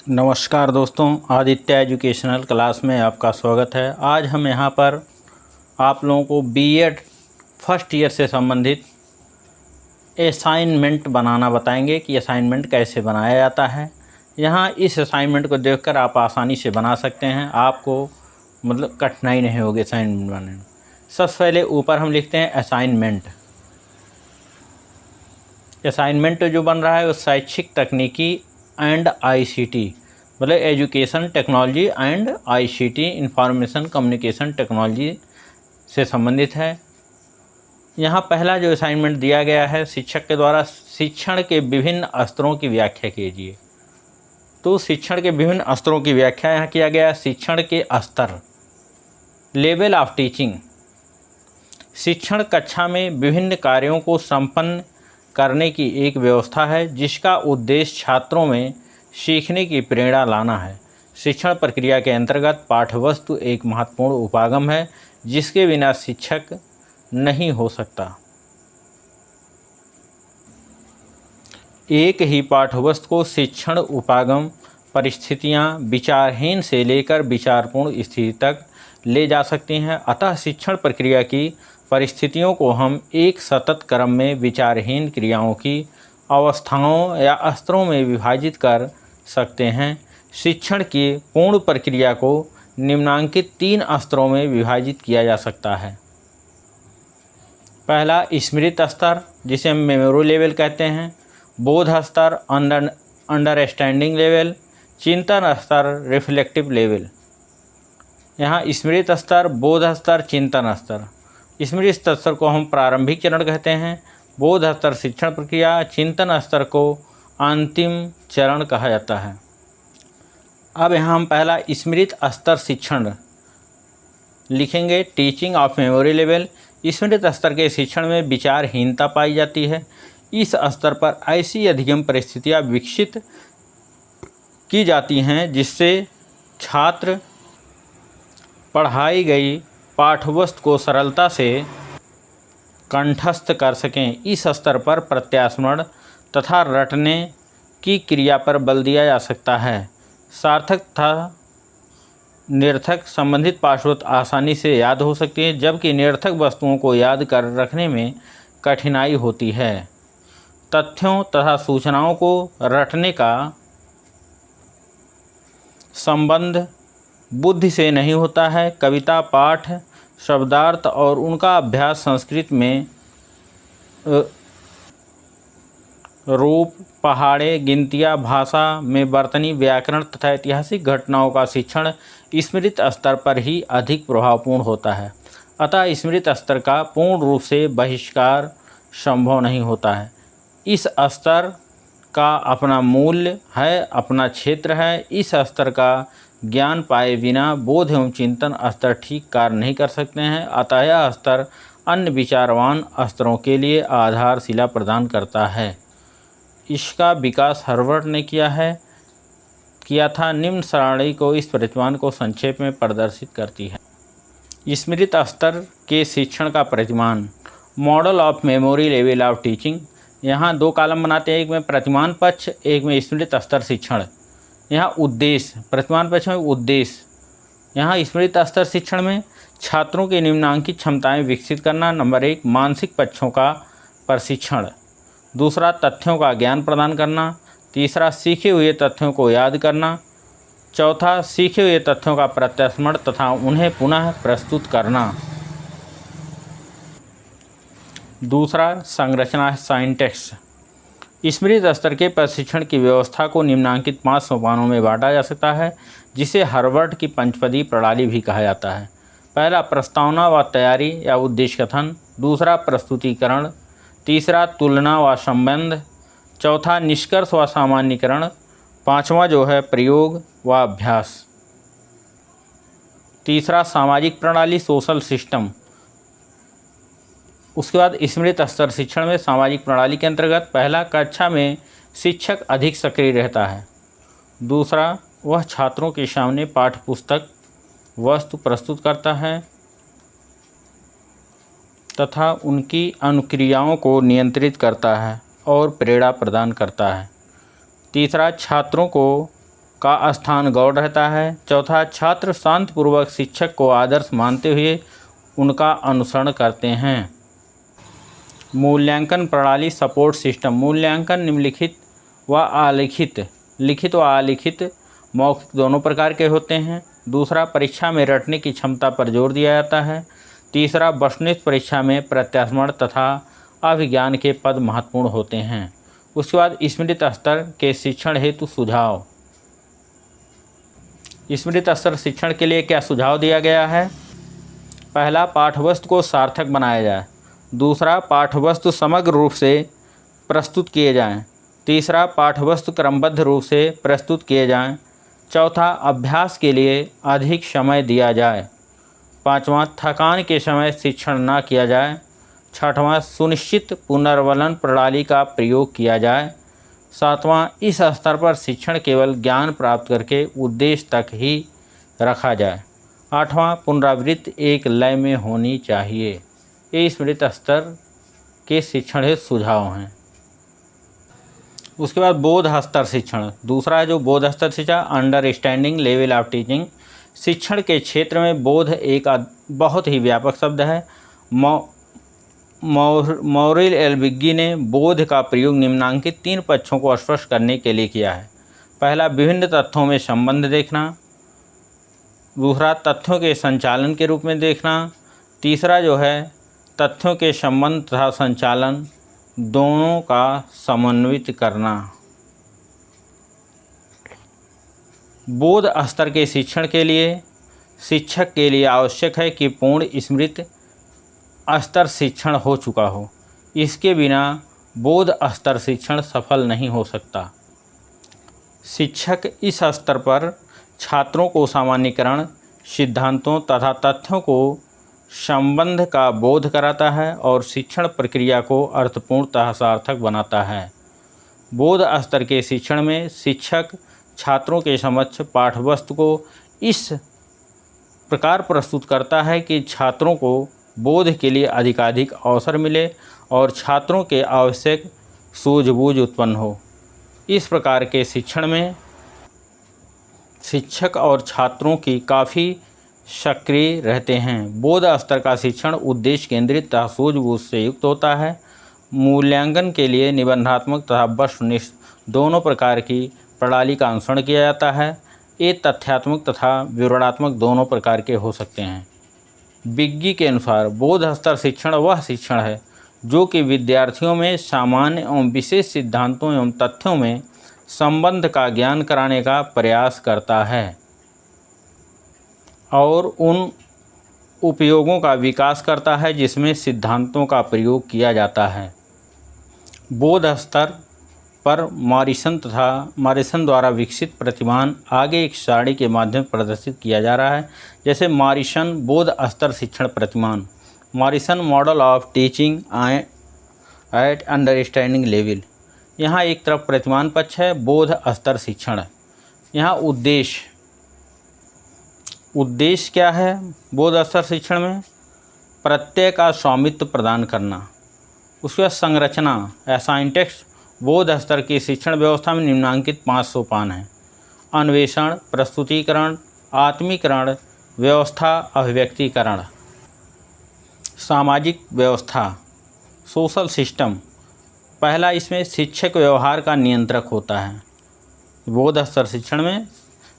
नमस्कार दोस्तों, Aditya educational class में आपका स्वागत है। आज हम यहाँ पर आप लोगों को बीएड फर्स्ट ईयर से संबंधित असाइनमेंट बनाना बताएंगे कि असाइनमेंट कैसे बनाया जाता है। यहाँ इस असाइनमेंट को देखकर आप आसानी से बना सकते हैं, आपको मतलब कठिनाई नहीं होगी असाइनमेंट बनाने में। सबसे पहले ऊपर हम लिखते हैं असाइनमेंट। असाइनमेंट जो बन रहा है वो शैक्षिक तकनीकी एंड आईसीटी मतलब education technology and ICT information communication technology से संबंधित है। यहाँ पहला जो असाइनमेंट दिया गया है, शिक्षक के द्वारा शिक्षण के विभिन्न स्तरों की व्याख्या कीजिए। तो शिक्षण के विभिन्न स्तरों की व्याख्या यहाँ किया गया है। शिक्षण के स्तर, लेवल ऑफ टीचिंग, शिक्षण कक्षा में विभिन्न कार्यों को संपन्न करने की एक व्यवस्था है जिसका उद्देश्य छात्रों में सीखने की प्रेरणा लाना है। शिक्षण प्रक्रिया के अंतर्गत पाठ्यवस्तु एक महत्वपूर्ण उपागम है जिसके बिना शिक्षक नहीं हो सकता। एक ही पाठ्यवस्तु को शिक्षण उपागम परिस्थितियां विचारहीन से लेकर विचारपूर्ण स्थिति तक ले जा सकती हैं। अतः शिक्षण प्रक्रिया की परिस्थितियों को हम एक सतत क्रम में विचारहीन क्रियाओं की अवस्थाओं या स्तरों में विभाजित कर सकते हैं। शिक्षण की पूर्ण प्रक्रिया को निम्नांकित 3 स्तरों में विभाजित किया जा सकता है। पहला स्मृति स्तर, जिसे हम मेमोरी लेवल कहते हैं। बोध स्तर, अंडरस्टैंडिंग लेवल। चिंतन स्तर, रिफ्लेक्टिव लेवल। यहाँ स्मृति स्तर, बोध स्तर, चिंतन स्तर। स्मृति स्तर को हम प्रारंभिक चरण कहते हैं। बोध स्तर शिक्षण प्रक्रिया, चिंतन स्तर को अंतिम चरण कहा जाता है। अब यहाँ हम पहला स्मृति स्तर शिक्षण लिखेंगे। Teaching of memory level. स्मृति स्तर के शिक्षण में विचारहीनता पाई जाती है। इस स्तर पर ऐसी अधिगम परिस्थितियाँ विकसित की जाती हैं जिससे छात्र पढ़ाई गई पाठ्यवस्तु को सरलता से कंठस्थ कर सकें। इस स्तर पर प्रत्यास्मरण तथा रटने की क्रिया पर बल दिया जा सकता है। सार्थक तथा निरर्थक संबंधित पाठ्यवस्तु आसानी से याद हो सकती है, जबकि निरर्थक वस्तुओं को याद कर रखने में कठिनाई होती है। तथ्यों तथा सूचनाओं को रटने का संबंध बुद्धि से नहीं होता है। कविता, पाठ, शब्दार्थ और उनका अभ्यास संस्कृत में रूप, पहाड़े, गिनतियाँ, भाषा में वर्तनी, व्याकरण तथा ऐतिहासिक घटनाओं का शिक्षण स्मृति स्तर पर ही अधिक प्रभावपूर्ण होता है। अतः स्मृति स्तर का पूर्ण रूप से बहिष्कार संभव नहीं होता है। इस स्तर का अपना मूल्य है, अपना क्षेत्र है। इस स्तर का ज्ञान पाए बिना बोध एवं चिंतन स्तर ठीक कार्य नहीं कर सकते हैं। अतः यह स्तर अन्य विचारवान स्तरों के लिए आधारशिला प्रदान करता है। इसका विकास हार्वर्ड ने किया था। निम्न सारणी को इस प्रतिमान को संक्षेप में प्रदर्शित करती है। स्मृति स्तर के शिक्षण का प्रतिमान, model of memory level of teaching. यहाँ 2 कॉलम बनाते हैं, एक में प्रतिमान पक्ष, एक में स्मृति स्तर शिक्षण। यहाँ उद्देश्य, प्रतिमान पक्ष में उद्देश्य। यहाँ स्मृति स्तर शिक्षण में छात्रों की निम्नांकित क्षमताएं विकसित करना। नंबर 1, मानसिक पक्षों का प्रशिक्षण। दूसरा, तथ्यों का ज्ञान प्रदान करना। तीसरा, सीखे हुए तथ्यों को याद करना। चौथा, सीखे हुए तथ्यों का प्रत्यास्मरण तथा उन्हें पुनः प्रस्तुत करना। दूसरा, संरचना सिंटैक्स। स्मृति स्तर के प्रशिक्षण की व्यवस्था को निम्नांकित 5 सोपानों में बांटा जा सकता है, जिसे हार्वर्ड की पंचपदी प्रणाली भी कहा जाता है। पहला, प्रस्तावना व तैयारी या उद्देश्य कथन। दूसरा, प्रस्तुतिकरण। तीसरा, तुलना व संबंध। चौथा, निष्कर्ष व सामान्यीकरण। पांचवा जो है प्रयोग व अभ्यास। तीसरा, सामाजिक प्रणाली, सोशल सिस्टम। उसके बाद स्मृति स्तर शिक्षण में सामाजिक प्रणाली के अंतर्गत पहला, कक्षा में शिक्षक अधिक सक्रिय रहता है। दूसरा, वह छात्रों के सामने पाठ्यपुस्तक वस्तु प्रस्तुत करता है तथा उनकी अनुक्रियाओं को नियंत्रित करता है और प्रेरणा प्रदान करता है। तीसरा, छात्रों को का स्थान गौण रहता है। चौथा, छात्र शांतिपूर्वक शिक्षक को आदर्श मानते हुए उनका अनुसरण करते हैं। मूल्यांकन प्रणाली सपोर्ट सिस्टम। मूल्यांकन निम्नलिखित व अलिखित, लिखित व अलिखित, मौखिक दोनों प्रकार के होते हैं। दूसरा, परीक्षा में रटने की क्षमता पर जोर दिया जाता है। तीसरा, वस्तुनिष्ठ परीक्षा में प्रत्यास्मरण तथा अभिज्ञान के पद महत्वपूर्ण होते हैं। उसके बाद स्मृति स्तर के शिक्षण हेतु सुझाव। स्मृति स्तर शिक्षण के लिए क्या सुझाव दिया गया है? पहला, पाठ्यवस्तु को सार्थक बनाया जाए। दूसरा, पाठ्यवस्तु समग्र रूप से प्रस्तुत किए जाएं। तीसरा, पाठ्यवस्तु क्रमबद्ध रूप से प्रस्तुत किए जाएं। चौथा, अभ्यास के लिए अधिक समय दिया जाए। पाँचवां, थकान के समय शिक्षण न किया जाए। छठवां, सुनिश्चित पुनर्वलन प्रणाली का प्रयोग किया जाए। सातवां, इस स्तर पर शिक्षण केवल ज्ञान प्राप्त करके उद्देश्य तक ही रखा जाए। आठवां, पुनरावृत्ति एक लय में होनी चाहिए। ये स्मृति स्तर के शिक्षण हेतु सुझाव हैं। उसके बाद बोध स्तर शिक्षण। दूसरा जो बोध स्तर शिक्षा, अंडरस्टैंडिंग लेवल ऑफ टीचिंग। शिक्षण के क्षेत्र में बोध एक बहुत ही व्यापक शब्द है। मॉरिल एल्बिगी ने बोध का प्रयोग निम्नांकित 3 पक्षों को स्पष्ट करने के लिए किया है। पहला, विभिन्न तथ्यों में संबंध देखना। दूसरा, तथ्यों के संचालन के रूप में देखना। तीसरा जो है, तथ्यों के संबंध तथा संचालन दोनों का समन्वित करना। बोध स्तर के शिक्षण के लिए शिक्षक के लिए आवश्यक है कि पूर्ण स्मृति स्तर शिक्षण हो चुका हो। इसके बिना बोध स्तर शिक्षण सफल नहीं हो सकता। शिक्षक इस स्तर पर छात्रों को सामान्यीकरण, सिद्धांतों तथा तथ्यों को संबंध का बोध कराता है और शिक्षण प्रक्रिया को अर्थपूर्णतः सार्थक बनाता है। बोध स्तर के शिक्षण में शिक्षक छात्रों के समक्ष पाठ्यवस्तु को इस प्रकार प्रस्तुत करता है कि छात्रों को बोध के लिए अधिकाधिक अवसर मिले और छात्रों के आवश्यक सूझबूझ उत्पन्न हो। इस प्रकार के शिक्षण में शिक्षक और छात्रों की काफ़ी सक्रिय रहते हैं। बोध स्तर का शिक्षण उद्देश्य केंद्रित तथा सूझबूझ से युक्त होता है। मूल्यांकन के लिए निबंधात्मक तथा वस्तुनिष्ठ दोनों प्रकार की प्रणाली का अनुसरण किया जाता है। ये तथ्यात्मक तथा विवरणात्मक दोनों प्रकार के हो सकते हैं। बिग्गी के अनुसार बोध स्तर शिक्षण वह शिक्षण है जो कि विद्यार्थियों में सामान्य एवं विशेष सिद्धांतों एवं तथ्यों में संबंध का ज्ञान कराने का प्रयास करता है और उन उपयोगों का विकास करता है जिसमें सिद्धांतों का प्रयोग किया जाता है। बोध स्तर पर मॉरिसन द्वारा विकसित प्रतिमान आगे एक सारणी के माध्यम प्रदर्शित किया जा रहा है। जैसे मॉरिसन बोध स्तर शिक्षण प्रतिमान, Morrison model of teaching eight understanding level. यहाँ एक तरफ प्रतिमान पक्ष है, बोध स्तर शिक्षण। यहाँ उद्देश्य क्या है? बोध स्तर शिक्षण में प्रत्यय का स्वामित्व प्रदान करना। उसके बाद संरचना, असाइन टेक्स्ट। बोध स्तर की शिक्षण व्यवस्था में निम्नांकित 5 सोपान हैं: अन्वेषण, प्रस्तुतिकरण, आत्मीकरण, व्यवस्था, अभिव्यक्तिकरण। सामाजिक व्यवस्था, सोशल सिस्टम। पहला, इसमें शिक्षक व्यवहार का नियंत्रक होता है। बोध स्तर शिक्षण में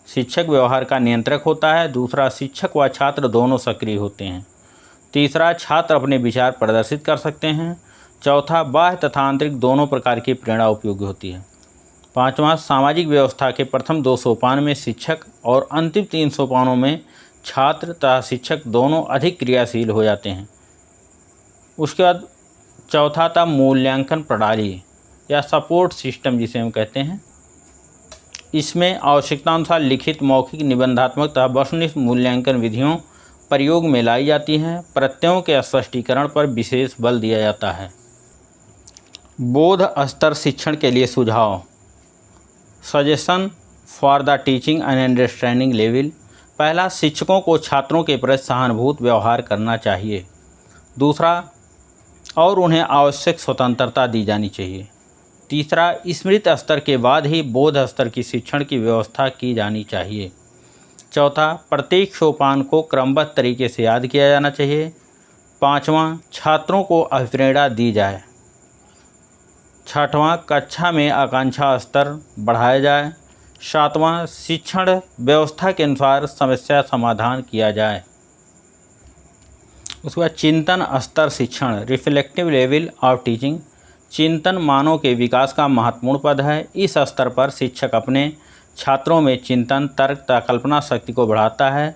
शिक्षक व्यवहार का नियंत्रक होता है। दूसरा, शिक्षक व छात्र दोनों सक्रिय होते हैं। तीसरा, छात्र अपने विचार प्रदर्शित कर सकते हैं। चौथा, बाह्य तथा आंतरिक दोनों प्रकार की प्रेरणा उपयोगी होती है। पाँचवां, सामाजिक व्यवस्था के प्रथम 2 सोपान में शिक्षक और अंतिम 3 सोपानों में छात्र तथा शिक्षक दोनों अधिक क्रियाशील हो जाते हैं। उसके बाद चौथा था मूल्यांकन प्रणाली या सपोर्ट सिस्टम जिसे हम कहते हैं। इसमें आवश्यकतानुसार लिखित, मौखिक, निबंधात्मक तथा वस्तुनिष्ठ मूल्यांकन विधियों प्रयोग में लाई जाती हैं। प्रत्ययों के स्पष्टीकरण पर विशेष बल दिया जाता है। बोध स्तर शिक्षण के लिए सुझाव। Suggestion for the teaching and understanding level. पहला, शिक्षकों को छात्रों के प्रति सहानुभूत व्यवहार करना चाहिए। दूसरा, और उन्हें आवश्यक स्वतंत्रता दी जानी चाहिए। तीसरा, स्मृत स्तर के बाद ही बोध स्तर की शिक्षण की व्यवस्था की जानी चाहिए। चौथा, प्रत्येक सोपान को क्रमबद्ध तरीके से याद किया जाना चाहिए। पाँचवां, छात्रों को अभिप्रेरणा दी जाए। छठवां, कक्षा में आकांक्षा स्तर बढ़ाया जाए। सातवां, शिक्षण व्यवस्था के अनुसार समस्या समाधान किया जाए। उसके बाद चिंतन स्तर शिक्षण, रिफ्लेक्टिव लेवल ऑफ टीचिंग। चिंतन मानव के विकास का महत्वपूर्ण पद है। इस स्तर पर शिक्षक अपने छात्रों में चिंतन, तर्क तथा कल्पना शक्ति को बढ़ाता है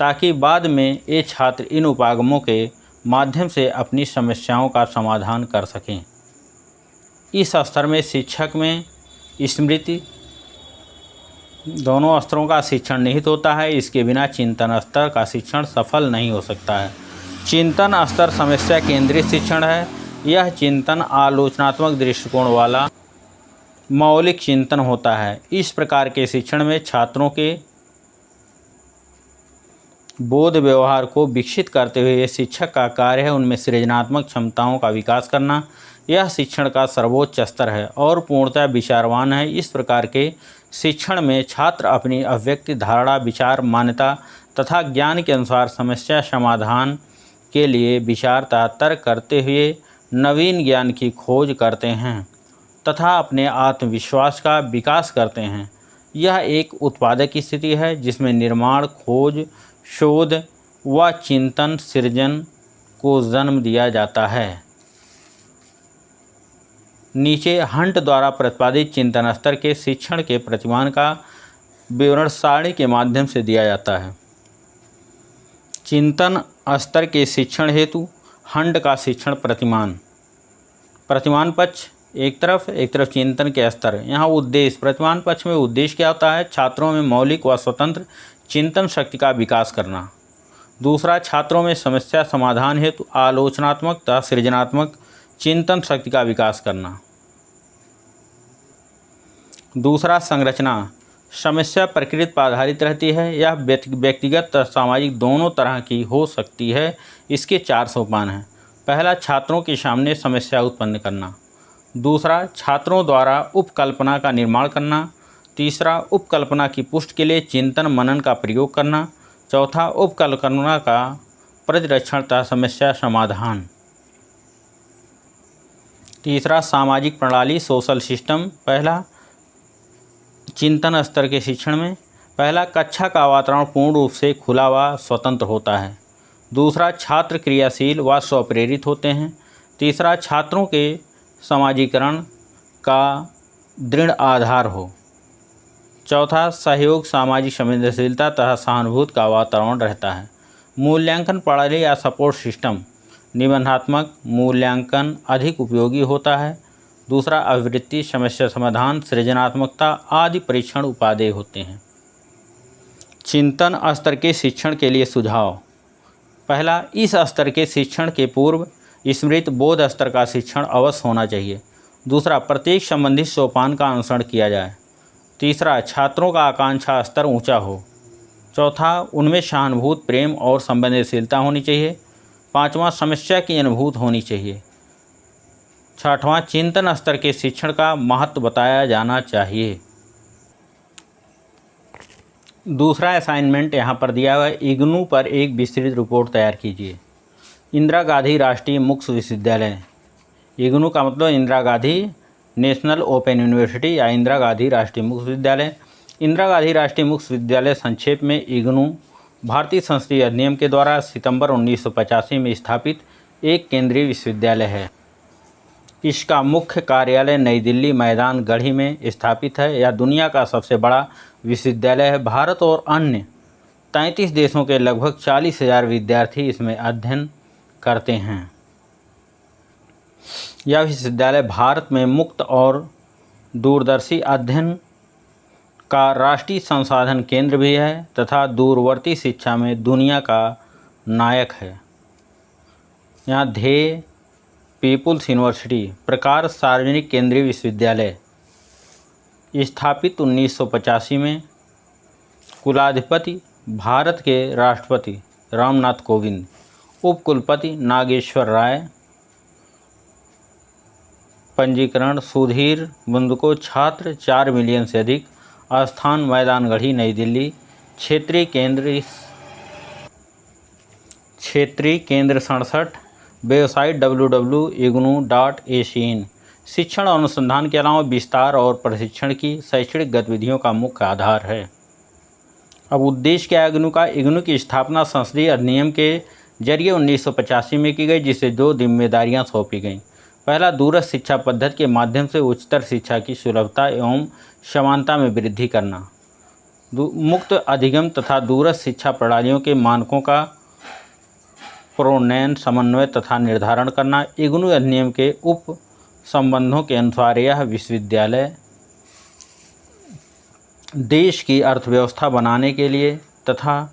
ताकि बाद में ये छात्र इन उपागमों के माध्यम से अपनी समस्याओं का समाधान कर सकें। इस स्तर में शिक्षक में स्मृति दोनों स्तरों का शिक्षण निहित होता है। इसके बिना चिंतन स्तर का शिक्षण सफल नहीं हो सकता है। चिंतन स्तर समस्या केंद्रित शिक्षण है। यह चिंतन आलोचनात्मक दृष्टिकोण वाला मौलिक चिंतन होता है। इस प्रकार के शिक्षण में छात्रों के बोध व्यवहार को विकसित करते हुए शिक्षक का कार्य है उनमें सृजनात्मक क्षमताओं का विकास करना। यह शिक्षण का सर्वोच्च स्तर है और पूर्णतः विचारवान है। इस प्रकार के शिक्षण में छात्र अपनी अभिव्यक्ति, धारणा, विचार, मान्यता तथा ज्ञान के अनुसार समस्या समाधान के लिए विचार तथा तर्क करते हुए नवीन ज्ञान की खोज करते हैं तथा अपने आत्मविश्वास का विकास करते हैं। यह एक उत्पादक स्थिति है जिसमें निर्माण, खोज, शोध व चिंतन सृजन को जन्म दिया जाता है। नीचे हंट द्वारा प्रतिपादित चिंतन स्तर के शिक्षण के प्रतिमान का विवरण सारणी के माध्यम से दिया जाता है। चिंतन स्तर के शिक्षण हेतु हंट का शिक्षण प्रतिमान। प्रतिमान पक्ष एक तरफ चिंतन के स्तर। यहाँ उद्देश्य, प्रतिमान पक्ष में उद्देश्य क्या होता है? छात्रों में मौलिक व स्वतंत्र चिंतन शक्ति का विकास करना। दूसरा, छात्रों में समस्या समाधान हेतु आलोचनात्मक तथा सृजनात्मक चिंतन शक्ति का विकास करना। दूसरा, संरचना समस्या प्रकृति पर आधारित रहती है। यह व्यक्तिगत तथा सामाजिक दोनों तरह की हो सकती है। इसके 4 सोपान हैं। पहला, छात्रों के सामने समस्या उत्पन्न करना। दूसरा, छात्रों द्वारा उपकल्पना का निर्माण करना। तीसरा, उपकल्पना की पुष्टि के लिए चिंतन मनन का प्रयोग करना। चौथा, उपकल्पना का प्रतिरक्षण तथा समस्या समाधान। तीसरा, सामाजिक प्रणाली सोशल सिस्टम। पहला, चिंतन स्तर के शिक्षण में पहला, कक्षा का वातावरण पूर्ण रूप से खुला व स्वतंत्र होता है। दूसरा, छात्र क्रियाशील व स्वप्रेरित होते हैं। तीसरा, छात्रों के समाजीकरण का दृढ़ आधार हो। चौथा, सहयोग, सामाजिक संवेदनशीलता तथा सहानुभूति का वातावरण रहता है। मूल्यांकन प्रणाली या सपोर्ट सिस्टम। निबंधात्मक मूल्यांकन अधिक उपयोगी होता है। दूसरा, अभिवृत्ति, समस्या समाधान, सृजनात्मकता आदि परीक्षण उपादेय होते हैं। चिंतन स्तर के शिक्षण के लिए सुझाव। पहला, इस स्तर के शिक्षण के पूर्व स्मृत बोध स्तर का शिक्षण अवश्य होना चाहिए। दूसरा, प्रत्येक संबंधित सोपान का अनुसरण किया जाए। तीसरा, छात्रों का आकांक्षा स्तर ऊंचा हो। चौथा, उनमें सहानुभूति, प्रेम और संवेदनशीलता होनी चाहिए। पाँचवां, समस्या की अनुभूति होनी चाहिए। छठवां, चिंतन स्तर के शिक्षण का महत्व बताया जाना चाहिए। दूसरा असाइनमेंट यहाँ पर दिया हुआ है। इग्नू पर एक विस्तृत रिपोर्ट तैयार कीजिए। इंदिरा गांधी राष्ट्रीय मुक्त विश्वविद्यालय। इग्नू का मतलब Indira Gandhi national open university या इंदिरा गांधी राष्ट्रीय मुक्त विश्वविद्यालय। इंदिरा गांधी राष्ट्रीय मुक्त विश्वविद्यालय संक्षेप में इग्नू भारतीय संसदीय अधिनियम के द्वारा सितंबर 1985 में स्थापित एक केंद्रीय विश्वविद्यालय है। इसका मुख्य कार्यालय नई दिल्ली मैदान गढ़ी में स्थापित है। यह दुनिया का सबसे बड़ा विश्वविद्यालय है। भारत और अन्य 33 देशों के लगभग 40,000 विद्यार्थी इसमें अध्ययन करते हैं। यह विश्वविद्यालय भारत में मुक्त और दूरदर्शी अध्ययन का राष्ट्रीय संसाधन केंद्र भी है तथा दूरवर्ती शिक्षा में दुनिया का नायक है। यहाँ ध्येय पीपुल्स यूनिवर्सिटी। प्रकार सार्वजनिक केंद्रीय विश्वविद्यालय। स्थापित 1985 में। कुलाधिपति भारत के राष्ट्रपति रामनाथ कोविंद। उपकुलपति नागेश्वर राय। पंजीकरण सुधीर बुंदको छात्र 4 मिलियन से अधिक। स्थान मैदानगढ़ी नई दिल्ली। क्षेत्रीय केंद्र 67। Website www.ignu.in। शिक्षण और अनुसंधान के अलावा विस्तार और प्रशिक्षण की शैक्षणिक गतिविधियों का मुख्य आधार है। अब उद्देश्य क्या है इग्नू का? इग्नू की स्थापना संसदीय अधिनियम के जरिए 1985 में की गई, जिसे 2 जिम्मेदारियां सौंपी गईं। पहला, दूरस्थ शिक्षा पद्धति के माध्यम से उच्चतर शिक्षा की सुलभता एवं समानता में वृद्धि करना। मुक्त अधिगम तथा दूरस्थ शिक्षा प्रणालियों के मानकों का प्रोन्नयन, समन्वय तथा निर्धारण करना। इग्नू अधिनियम के उप संबंधों के अनुसार यह विश्वविद्यालय देश की अर्थव्यवस्था बनाने के लिए तथा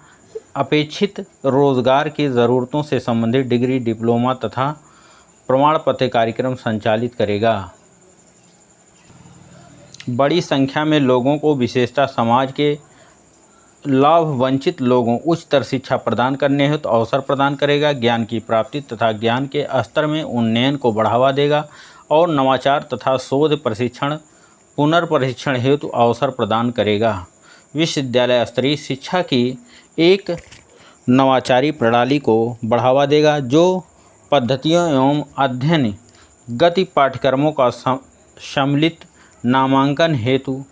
अपेक्षित रोजगार की ज़रूरतों से संबंधित डिग्री, डिप्लोमा तथा प्रमाण पत्र कार्यक्रम संचालित करेगा। बड़ी संख्या में लोगों को, विशेषतः समाज के लाभ वंचित लोगों उच्चतर शिक्षा प्रदान करने हेतु अवसर प्रदान करेगा। ज्ञान की प्राप्ति तथा ज्ञान के स्तर में उन्नयन को बढ़ावा देगा और नवाचार तथा शोध प्रशिक्षण पुनर्प्रशिक्षण हेतु अवसर प्रदान करेगा। विश्वविद्यालय स्तरीय शिक्षा की एक नवाचारी प्रणाली को बढ़ावा देगा, जो पद्धतियों एवं अध्ययन गति पाठ्यक्रमों का सम्मिलित नामांकन हेतु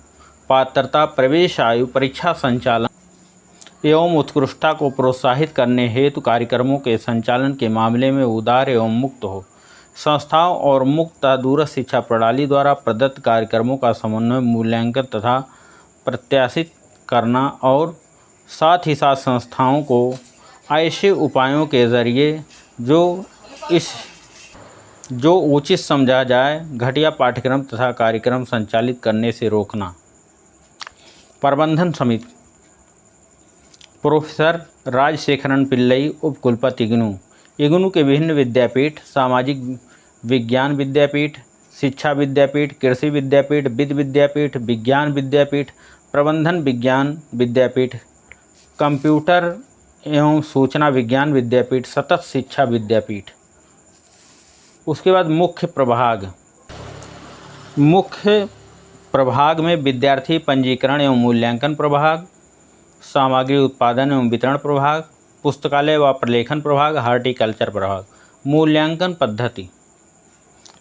पात्रता, प्रवेश, आयु, परीक्षा संचालन एवं उत्कृष्टता को प्रोत्साहित करने हेतु कार्यक्रमों के संचालन के मामले में उदार एवं मुक्त हो। संस्थाओं और मुक्त दूरस्थ शिक्षा प्रणाली द्वारा प्रदत्त कार्यक्रमों का समन्वय, मूल्यांकन तथा प्रत्याशित करना और साथ ही साथ संस्थाओं को ऐसे उपायों के जरिए जो उचित समझा जाए घटिया पाठ्यक्रम तथा कार्यक्रम संचालित करने से रोकना। प्रबंधन समिति। प्रोफेसर राजशेखरन पिल्लई, उपकुलपति इग्नू। इग्नू के विभिन्न विद्यापीठ: सामाजिक विज्ञान विद्यापीठ, शिक्षा विद्यापीठ, कृषि विद्यापीठ, विधि विद्यापीठ, विज्ञान विद्यापीठ, प्रबंधन विज्ञान विद्यापीठ, कंप्यूटर एवं सूचना विज्ञान विद्यापीठ, सतत शिक्षा विद्यापीठ। उसके बाद मुख्य प्रभाग में विद्यार्थी पंजीकरण एवं मूल्यांकन प्रभाग, सामग्री उत्पादन एवं वितरण प्रभाग, पुस्तकालय व प्रलेखन प्रभाग, हॉर्टिकल्चर प्रभाग।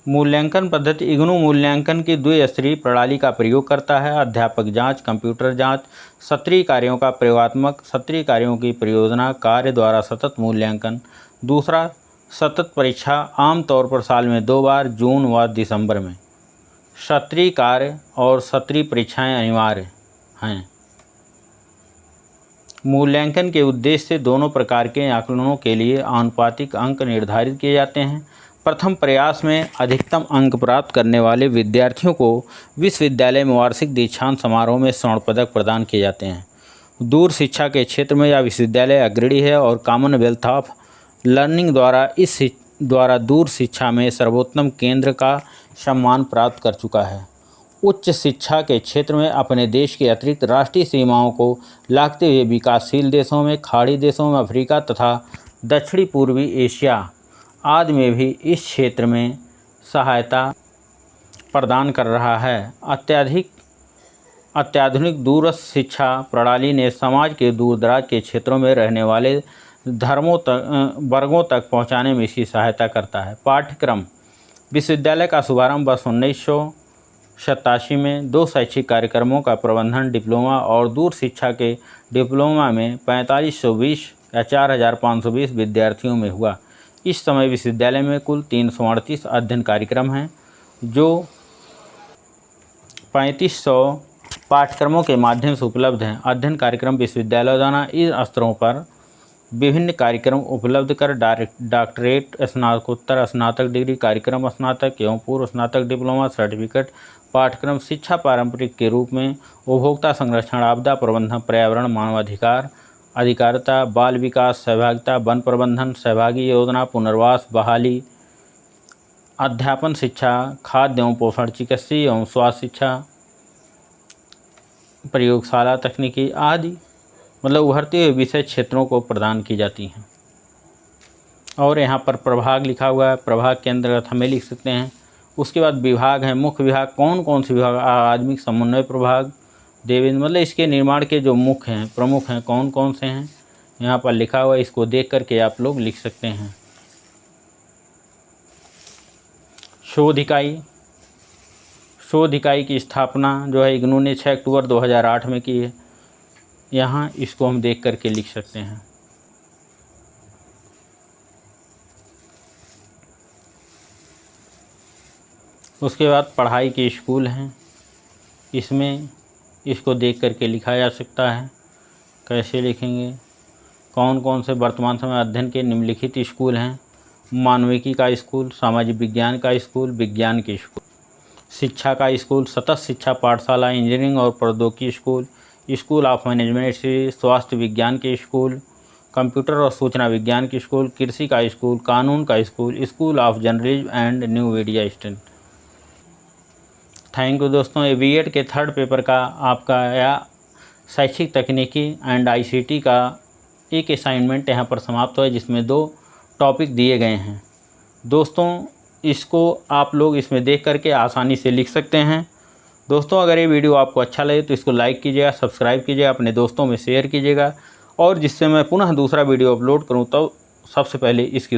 मूल्यांकन पद्धति इग्नू मूल्यांकन की द्विस्तरीय प्रणाली का प्रयोग करता है। अध्यापक जांच, कंप्यूटर जांच, सत्रीय कार्यों का प्रयोगात्मक, सत्रीय कार्यों की परियोजना कार्य द्वारा सतत मूल्यांकन। दूसरा, सतत परीक्षा, आमतौर पर साल में 2 बार, जून व दिसंबर में। सत्रीय कार्य और सत्रीय परीक्षाएं अनिवार्य हैं। मूल्यांकन के उद्देश्य से दोनों प्रकार के आकलनों के लिए आनुपातिक अंक निर्धारित किए जाते हैं। प्रथम प्रयास में अधिकतम अंक प्राप्त करने वाले विद्यार्थियों को विश्वविद्यालय में वार्षिक दीक्षांत समारोह में स्वर्ण पदक प्रदान किए जाते हैं। दूर शिक्षा के क्षेत्र में यह विश्वविद्यालय अग्रणी है और कॉमनवेल्थ ऑफ लर्निंग द्वारा दूर शिक्षा में सर्वोत्तम केंद्र का सम्मान प्राप्त कर चुका है। उच्च शिक्षा के क्षेत्र में अपने देश के अतिरिक्त राष्ट्रीय सीमाओं को लागते हुए विकासशील देशों में, खाड़ी देशों में, अफ्रीका तथा दक्षिणी पूर्वी एशिया आदि में भी इस क्षेत्र में सहायता प्रदान कर रहा है। अत्याधुनिक दूरस्थ शिक्षा प्रणाली ने समाज के दूरदराज के क्षेत्रों में रहने वाले वर्गों तक पहुंचाने में इसकी सहायता करता है। पाठ्यक्रम। विश्वविद्यालय का शुभारंभ वर्ष 1987 में 2 शैक्षिक कार्यक्रमों का प्रबंधन डिप्लोमा और दूर शिक्षा के डिप्लोमा में 4520 या 4520 विद्यार्थियों में हुआ। इस समय विश्वविद्यालय में कुल 338 अध्ययन कार्यक्रम हैं, जो 3500 पाठ्यक्रमों के माध्यम से उपलब्ध हैं। अध्ययन कार्यक्रम विश्वविद्यालय द्वारा इन स्तरों पर विभिन्न कार्यक्रम उपलब्ध कर डॉक्टरेट, स्नातकोत्तर, स्नातक डिग्री कार्यक्रम, स्नातक एवं पूर्व स्नातक डिप्लोमा सर्टिफिकेट पाठ्यक्रम शिक्षा पारंपरिक के रूप में उपभोक्ता संरक्षण, आपदा प्रबंधन, पर्यावरण, मानवाधिकार, अधिकारिता, बाल विकास, सहभागिता, वन प्रबंधन, सहभागी योजना, पुनर्वास, बहाली, अध्यापन शिक्षा, खाद्य एवं पोषण, चिकित्सीय एवं स्वास्थ्य शिक्षा, प्रयोगशाला तकनीकी आदि मतलब उभरते हुए विषय क्षेत्रों को प्रदान की जाती हैं। और यहाँ पर प्रभाग लिखा हुआ है। प्रभाग के अंतर्गत हमें लिख सकते हैं उसके बाद विभाग हैं, मुख्य विभाग कौन कौन से विभाग, आकस्मिक समन्वय प्रभाग, देवेंद्र, मतलब इसके निर्माण के जो मुख्य हैं, प्रमुख हैं, कौन कौन से हैं यहाँ पर लिखा हुआ है, इसको देख करके आप लोग लिख सकते हैं। शोध इकाई की स्थापना जो है इग्नू ने 6 अक्टूबर 2008 में की है। यहाँ इसको हम देख करके लिख सकते हैं। उसके बाद पढ़ाई के स्कूल हैं, इसमें इसको देख करके लिखा जा सकता है। कैसे लिखेंगे, कौन कौन से वर्तमान समय अध्ययन के निम्नलिखित स्कूल हैं, मानविकी का स्कूल, सामाजिक विज्ञान का स्कूल, विज्ञान के स्कूल, शिक्षा का स्कूल, सतत शिक्षा पाठशाला, इंजीनियरिंग और प्रौद्योगिकी स्कूल, स्कूल ऑफ मैनेजमेंट, स्वास्थ्य विज्ञान के स्कूल, कंप्यूटर और सूचना विज्ञान के स्कूल, कृषि का स्कूल, कानून का school, school of journalism and new media study. Thank you दोस्तों। ये बीएड के 3rd पेपर का आपका या शैक्षिक तकनीकी एंड आईसीटी का एक असाइनमेंट यहाँ पर समाप्त हुआ, जिसमें 2 टॉपिक दिए गए हैं। दोस्तों इसको आप लोग इसमें देख करके आसानी से लिख सकते हैं। दोस्तों अगर ये वीडियो आपको अच्छा लगे तो इसको लाइक कीजिएगा, सब्सक्राइब कीजिएगा, अपने दोस्तों में शेयर कीजिएगा, और जिससे मैं पुनः दूसरा वीडियो अपलोड करूँ तो सबसे पहले इसकी